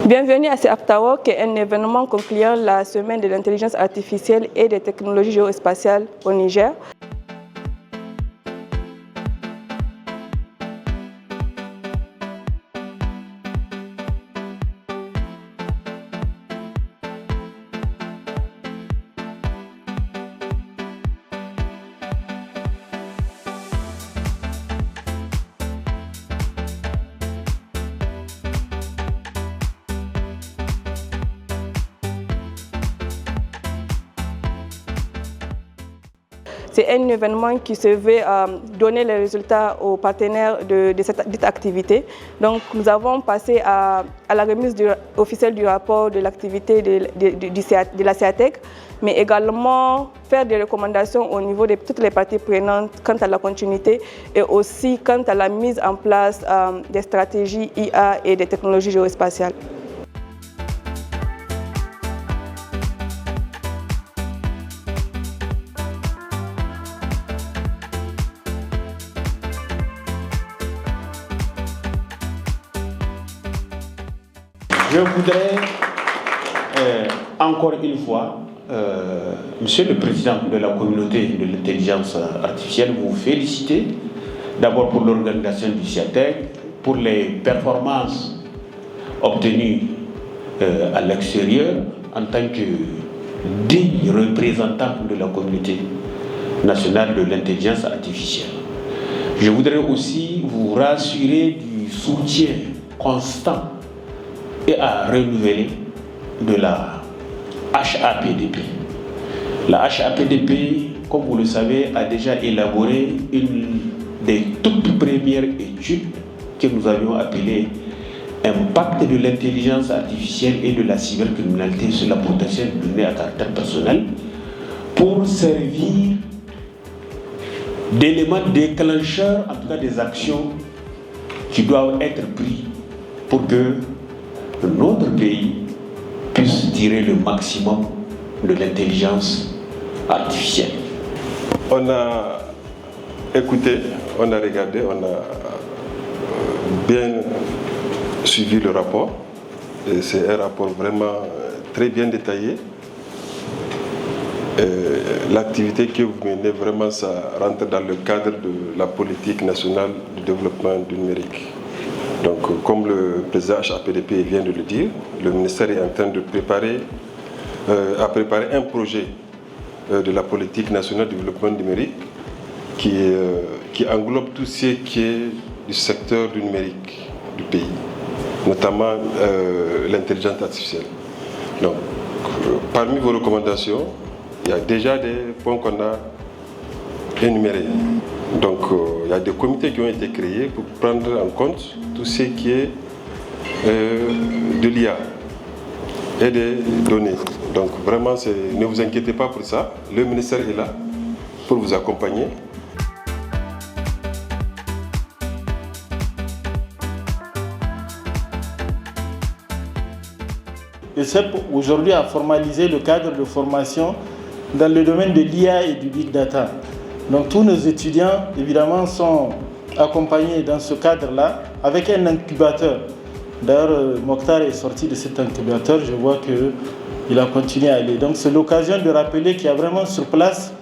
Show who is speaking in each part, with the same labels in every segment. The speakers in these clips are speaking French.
Speaker 1: Bienvenue à ce After Work, qui est un événement concluant la semaine de l'intelligence artificielle et des technologies géospatiales au Niger. C'est un événement qui se veut donner les résultats aux partenaires de cette activité. Donc, nous avons passé à la remise officielle du rapport de l'activité de la CEATEC, mais également faire des recommandations au niveau de toutes les parties prenantes quant à la continuité et aussi quant à la mise en place des stratégies IA et des technologies géospatiales.
Speaker 2: Je voudrais encore une fois, Monsieur le Président de la communauté de l'intelligence artificielle, vous féliciter d'abord pour l'organisation du CEATEC, pour les performances obtenues à l'extérieur en tant que digne représentant de la communauté nationale de l'intelligence artificielle. Je voudrais aussi vous rassurer du soutien constant et à renouveler de la HAPDP. La HAPDP, comme vous le savez, a déjà élaboré une des toutes premières études que nous avions appelées Impact de l'intelligence artificielle et de la cybercriminalité sur la protection des données à caractère personnel, pour servir d'éléments déclencheurs, en tout cas des actions qui doivent être prises pour que notre pays puisse tirer le maximum de l'intelligence artificielle.
Speaker 3: On a écouté, on a regardé, on a bien suivi le rapport. Et c'est un rapport vraiment très bien détaillé. L'activité que vous menez, vraiment, ça rentre dans le cadre de la politique nationale de développement du numérique. Donc, comme le président HAPDP vient de le dire, le ministère est en train de préparer un projet de la politique nationale de développement numérique qui englobe tout ce qui est du secteur du numérique du pays, notamment l'intelligence artificielle. Donc, parmi vos recommandations, il y a déjà des points qu'on a énumérés. Donc, il y a des comités qui ont été créés pour prendre en compte tout ce qui est de l'IA et des données. Donc, vraiment, ne vous inquiétez pas pour ça. Le ministère est là pour vous accompagner.
Speaker 4: Le CEP aujourd'hui a formalisé le cadre de formation dans le domaine de l'IA et du Big Data. Donc tous nos étudiants, évidemment, sont accompagnés dans ce cadre-là avec un incubateur. D'ailleurs, Mokhtar est sorti de cet incubateur, je vois qu'il a continué à aller. Donc c'est l'occasion de rappeler qu'il y a vraiment sur place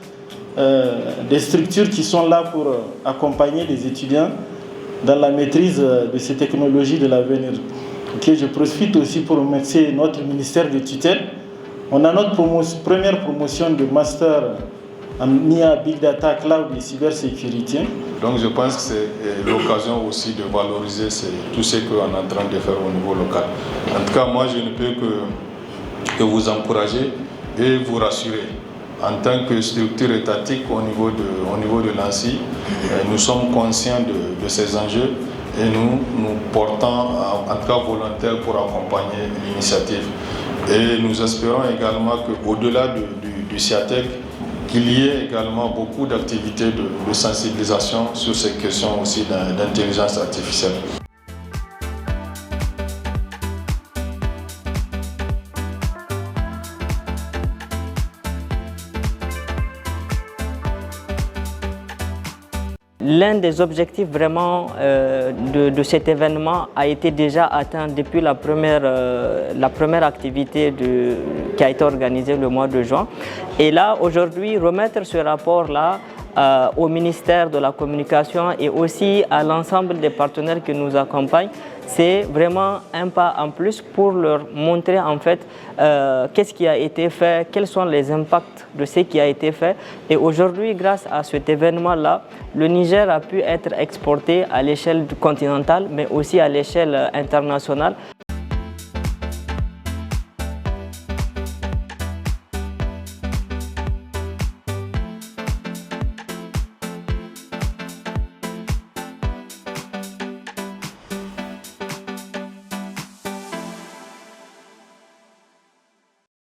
Speaker 4: des structures qui sont là pour accompagner les étudiants dans la maîtrise de ces technologies de l'avenir. Okay, je profite aussi pour remercier notre ministère de tutelle. On a notre première promotion de master en IA, Big Data, Cloud et Cybersécurité.
Speaker 5: Donc je pense que c'est l'occasion aussi de valoriser tout ce qu'on est en train de faire au niveau local. En tout cas, moi je ne peux que vous encourager et vous rassurer. En tant que structure étatique au niveau de l'ANSSI, nous sommes conscients de ces enjeux et nous portons en tout cas volontaires pour accompagner l'initiative. Et nous espérons également qu'au-delà du CEATEC, qu'il y ait également beaucoup d'activités de sensibilisation sur ces questions aussi d'intelligence artificielle.
Speaker 6: l'un des objectifs vraiment de cet événement a été déjà atteint depuis la première activité qui a été organisée le mois de juin. Et là, aujourd'hui, remettre ce rapport-là au ministère de la Communication et aussi à l'ensemble des partenaires qui nous accompagnent, c'est vraiment un pas en plus pour leur montrer en fait qu'est-ce qui a été fait, quels sont les impacts de ce qui a été fait. Et aujourd'hui, grâce à cet événement-là, le Niger a pu être exporté à l'échelle continentale, mais aussi à l'échelle internationale.